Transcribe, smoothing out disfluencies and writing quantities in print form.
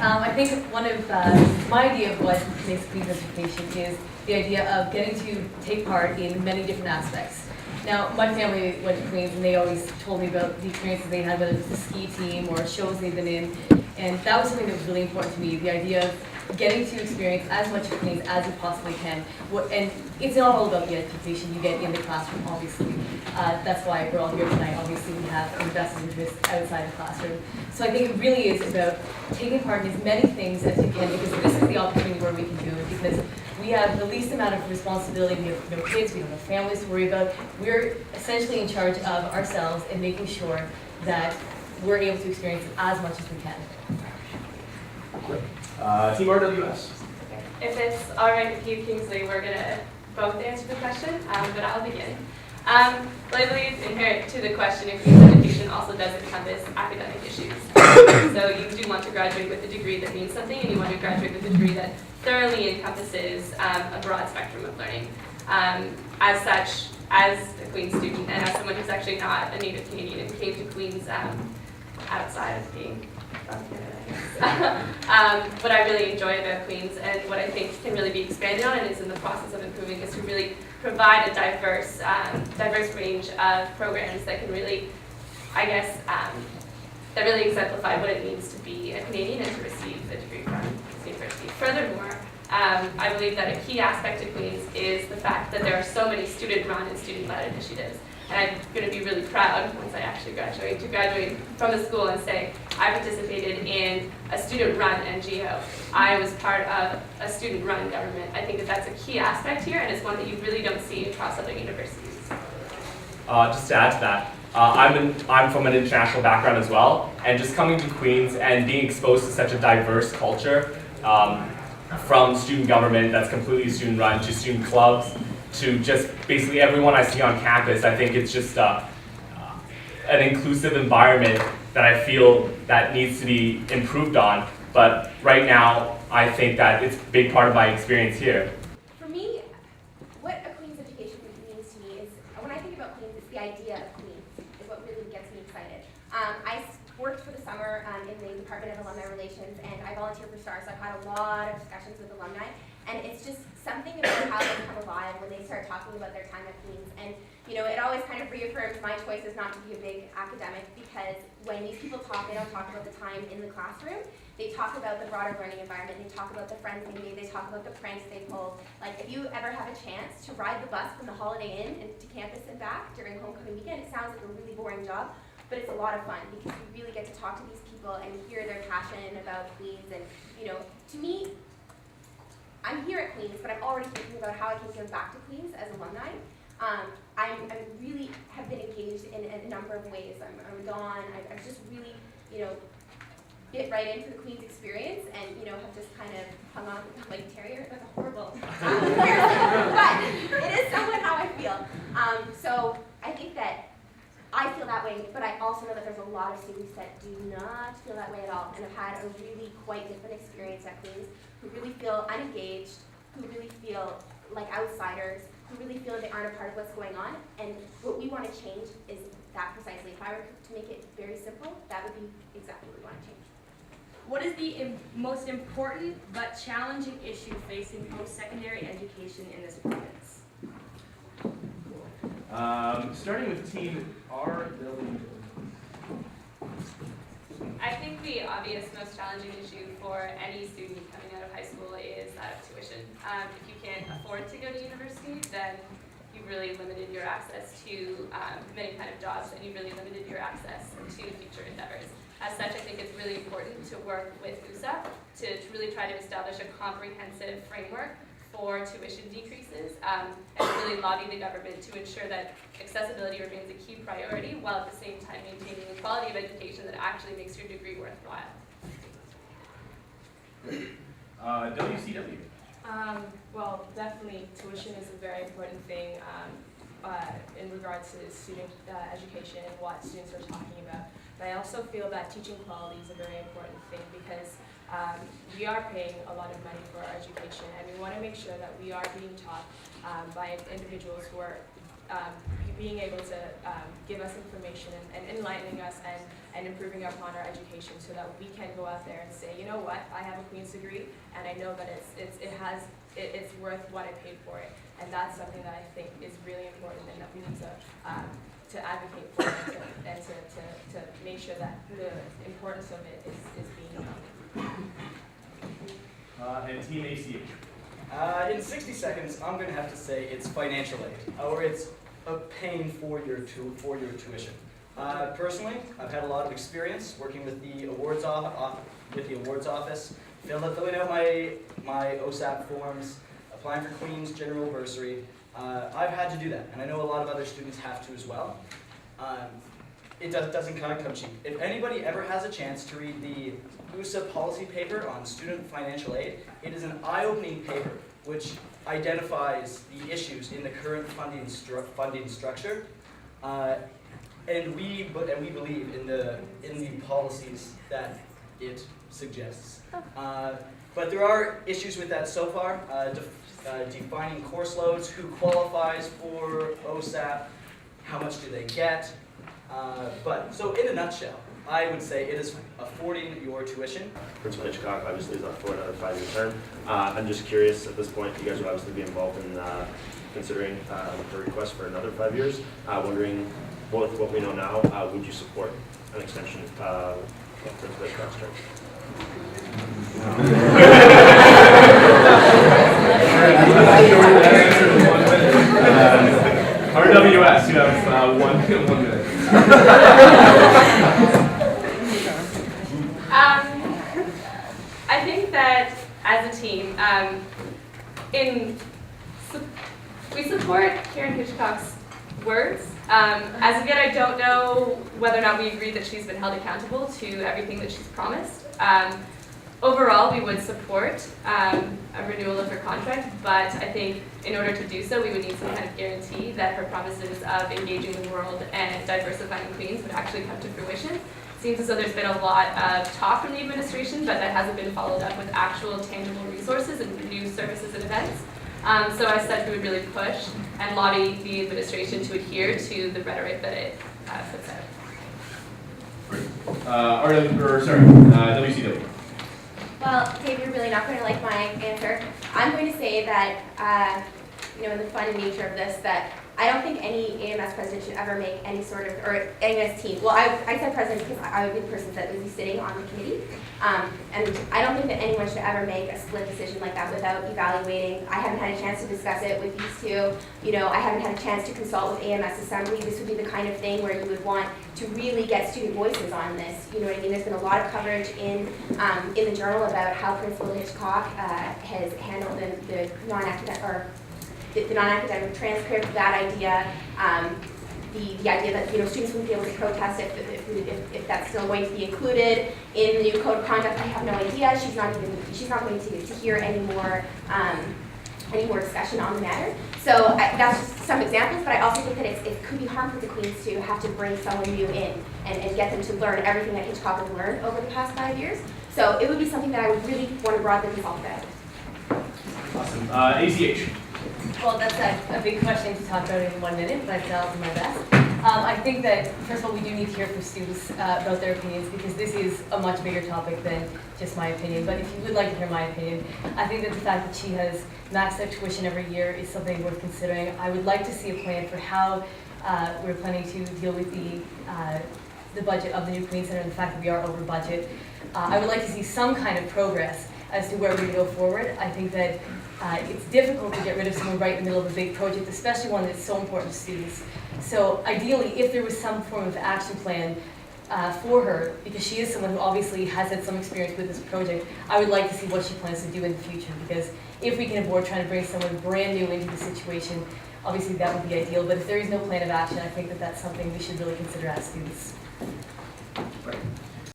I think one of my idea of what makes Queen's education is the idea of getting to take part in many different aspects. Now, my family went to Queen's and they always told me about the experiences they had, whether it's the ski team or shows they've been in. And that was something that was really important to me, the idea of getting to experience as much of Queen's as you possibly can. And it's not all about the education you get in the classroom, obviously. That's why we're all here tonight. Obviously, we have a vested interest outside the classroom. So I think it really is about taking part in as many things as you can, because this is the opportunity where we can do it, because we have the least amount of responsibility. We have no kids, we don't have families to worry about. We're essentially in charge of ourselves and making sure that we're able to experience as much as we can. Team RWS. If it's all right with you, Kingsley, we're going to both answer the question, but I'll begin. Well, I believe inherent to the question of Queen's education also does encompass academic issues. So you do want to graduate with a degree that means something, and you want to graduate with a degree that thoroughly encompasses a broad spectrum of learning. As such, as a Queen's student, and as someone who's actually not a native Canadian and came to Queen's outside of being from Canada, what I really enjoy about Queen's and what I think can really be expanded on and is in the process of improving is to really provide a diverse range of programs that can really, I guess, that really exemplify what it means to be a Canadian and to receive a degree from this university. Furthermore, I believe that a key aspect of Queen's is the fact that there are so many student-run and student-led initiatives. And I'm going to be really proud, once I actually graduate, to graduate from the school and say, I participated in a student-run NGO. I was part of a student-run government. I think that that's a key aspect here, and it's one that you really don't see across other universities. Just to add to that, I'm from an international background as well, and just coming to Queen's and being exposed to such a diverse culture, from student government that's completely student-run to student clubs, to just basically everyone I see on campus. I think it's just an inclusive environment that I feel that needs to be improved on. But right now, I think that it's a big part of my experience here. For me, what a Queen's education means to me is, when I think about Queen's, it's the idea of Queen's is what really gets me excited. I worked for the summer in the Department of Alumni Relations, and I volunteer for STAR, so I've had a lot of discussions with alumni. And it's just something about how they come alive when they start talking about their time at Queen's. And you know, it always kind of reaffirms my choice is not to be a big academic, because when these people talk, they don't talk about the time in the classroom. They talk about the broader learning environment. They talk about the friends they made. They talk about the pranks they pulled. Like, if you ever have a chance to ride the bus from the Holiday Inn to campus and back during homecoming weekend, it sounds like a really boring job, but it's a lot of fun because you really get to talk to these people and hear their passion about Queen's. And you know, to me, I'm here at Queen's, but I'm already thinking about how I can give back to Queen's as alumni. I really have been engaged in a number of ways. I'm gone. I've just really, you know, bit right into the Queen's experience, and you know, have just kind of hung on like a terrier. That's a horrible comparison, but it is somewhat how I feel. So I think that I feel that way, but I also know that there's a lot of students that do not feel that way at all, and have had a really quite different experience at Queen's, who really feel unengaged, who really feel like outsiders, who really feel they aren't a part of what's going on. And what we want to change is that precisely. If I were to make it very simple, that would be exactly what we want to change. What is the most important but challenging issue facing post-secondary education in this province? Starting with Team R. I think the obvious most challenging issue for any student coming out of high school is that of tuition. If you can't afford to go to university, then you've really limited your access to many kind of jobs, and you've really limited your access to future endeavors. As such, I think it's really important to work with USA to really try to establish a comprehensive framework for tuition decreases, and really lobby the government to ensure that accessibility remains a key priority, while at the same time maintaining a quality of education that actually makes your degree worthwhile. WCW. Well, definitely tuition is a very important thing in regards to student education and what students are talking about. But I also feel that teaching quality is a very important thing, because we are paying a lot of money for our education, and we want to make sure that we are being taught by individuals who are being able to give us information and enlightening us and improving upon our education so that we can go out there and say, you know what, I have a Queen's degree and I know that it's worth what I paid for it. And that's something that I think is really important and that we need to advocate for and to make sure that the importance of it is being known. And Team ACH. In 60 seconds, I'm going to have to say it's financial aid, or it's paying for your tuition. Personally, I've had a lot of experience working with the awards office, filling out my OSAP forms, applying for Queen's General Bursary. I've had to do that, and I know a lot of other students have to as well. It doesn't kind of come cheap. If anybody ever has a chance to read the USA policy paper on student financial aid, it is an eye-opening paper which identifies the issues in the current funding structure, and we believe in the policies that it suggests. But there are issues with that so far. Defining course loads, who qualifies for OSAP, how much do they get? So in a nutshell, I would say it is affording your tuition. Principal Hitchcock obviously is up for another 5-year term. I'm just curious at this point, you guys would obviously be involved in considering the request for another 5 years. Wondering, with what we know now, would you support an extension of Principal Hitchcock's term? RWS, you have 1 minute. I think that as a team, we support Karen Hitchcock's words. As of yet, I don't know whether or not we agree that she's been held accountable to everything that she's promised. Overall, we would support a renewal of her contract, but I think in order to do so, we would need some kind of guarantee that her promises of engaging the world and diversifying Queens would actually come to fruition. Seems as though there's been a lot of talk from the administration, but that hasn't been followed up with actual tangible resources and new services and events. So as such, we would really push and lobby the administration to adhere to the rhetoric that it puts out. WCW. Well, Dave, you're really not going to like my answer. I'm going to say that, in the fun nature of this, that I don't think any AMS president should ever make any sort of, or AMS team. Well, I said president because I would be the person that would be sitting on the committee. And I don't think that anyone should ever make a split decision like that without evaluating. I haven't had a chance to discuss it with these two. I haven't had a chance to consult with AMS Assembly. This would be the kind of thing where you would want to really get student voices on this. You know what I mean? There's been a lot of coverage in the journal about how Principal Hitchcock has handled the non-academic, or the non-academic transcript, that idea, the idea that students wouldn't be able to protest if that's still going to be included in the new code of conduct. I have no idea. She's not going to hear any more discussion on the matter. So that's just some examples, but I also think that it could be harmful to Queens to have to bring someone new in and get them to learn everything that Hitchcock has learned over the past 5 years. So it would be something that I would really want to broadly consult about. Awesome. ACH. Well, that's a big question to talk about in 1 minute, but I'll do my best. I think that, first of all, we do need to hear from students about their opinions, because this is a much bigger topic than just my opinion. But if you would like to hear my opinion, I think that the fact that she has maxed out tuition every year is something worth considering. I would like to see a plan for how we're planning to deal with the budget of the new Queen's Center and the fact that we are over budget. I would like to see some kind of progress as to where we're going to go forward. I think that it's difficult to get rid of someone right in the middle of a big project, especially one that's so important to students. So ideally, if there was some form of action plan for her, because she is someone who obviously has had some experience with this project, I would like to see what she plans to do in the future, because if we can avoid trying to bring someone brand new into the situation, obviously that would be ideal. But if there is no plan of action, I think that that's something we should really consider as students. Right.